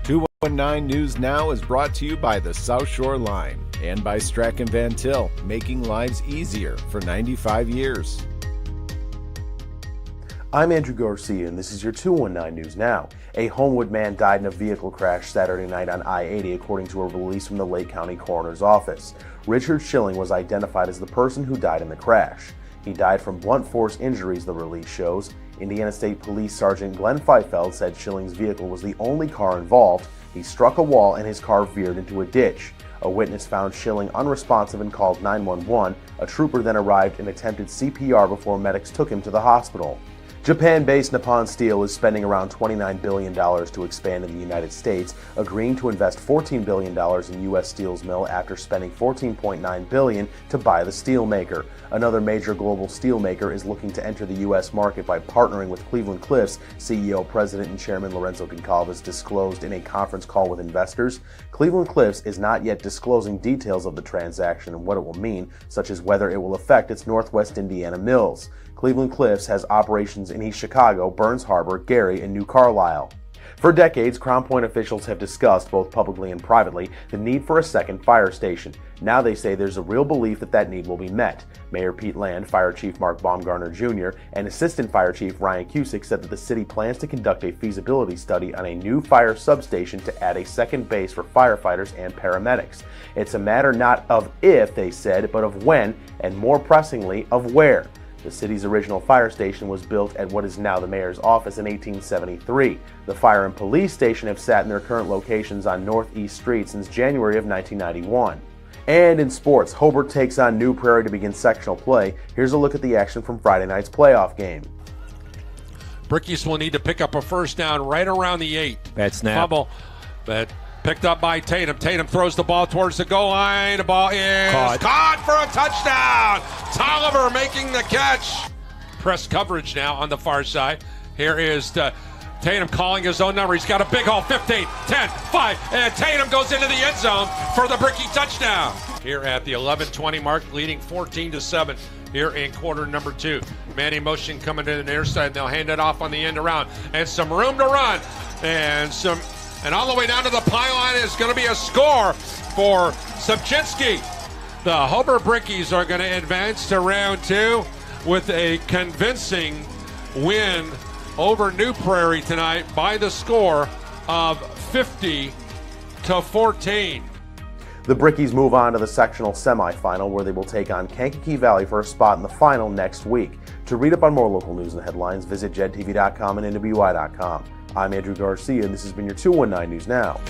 219 News Now is brought to you by the South Shore Line and by Strachan Van Til, making lives easier for 95 years. I'm Andrew Garcia, and this is your 219 News Now. A Homewood man died in a vehicle crash Saturday night on I-80, according to a release from the Lake County Coroner's Office. Richard Schilling was identified as the person who died in the crash. He died from blunt force injuries, the release shows. Indiana State Police Sergeant Glenn Feifeld said Schilling's vehicle was the only car involved. He struck a wall and his car veered into a ditch. A witness found Schilling unresponsive and called 911. A trooper then arrived and attempted CPR before medics took him to the hospital. Japan-based Nippon Steel is spending around $29 billion to expand in the United States, agreeing to invest $14 billion in U.S. Steel's mill after spending $14.9 billion to buy the steelmaker. Another major global steelmaker is looking to enter the U.S. market by partnering with Cleveland Cliffs, CEO, President, and Chairman Lorenzo Goncalves disclosed in a conference call with investors. Cleveland Cliffs is not yet disclosing details of the transaction and what it will mean, such as whether it will affect its Northwest Indiana mills. Cleveland Cliffs has operations in East Chicago, Burns Harbor, Gary, and New Carlisle. For decades, Crown Point officials have discussed, both publicly and privately, the need for a second fire station. Now they say there's a real belief that that need will be met. Mayor Pete Land, Fire Chief Mark Baumgartner Jr., and Assistant Fire Chief Ryan Cusick said that the city plans to conduct a feasibility study on a new fire substation to add a second base for firefighters and paramedics. It's a matter not of if, they said, but of when, and more pressingly, of where. The city's original fire station was built at what is now the mayor's office in 1873. The fire and police station have sat in their current locations on Northeast Street since January of 1991. And in sports, Hobart takes on New Prairie to begin sectional play. Here's a look at the action from Friday night's playoff game. Brickies will need to pick up a first down right around the 8. Bad snap. Fumble, but picked up by Tatum. Tatum throws the ball towards the goal line. The ball is caught for a touchdown. Tolliver making the catch. Press coverage now on the far side. Here is Tatum calling his own number. He's got a big hole. 15, 10, 5, and Tatum goes into the end zone for the Bricky touchdown. Here at the 11:20 mark, leading 14-7 here in quarter number 2. Man in motion coming to the near side. They'll hand it off on the end around. And some room to run. And all the way down to the pylon is going to be a score for Subchinski. The Hobart Brickies are going to advance to round 2 with a convincing win over New Prairie tonight by the score of 50-14. The Brickies move on to the sectional semifinal, where they will take on Kankakee Valley for a spot in the final next week. To read up on more local news and headlines, visit JEDtv.com and NWI.com. I'm Andrew Garcia, and this has been your 219 News Now.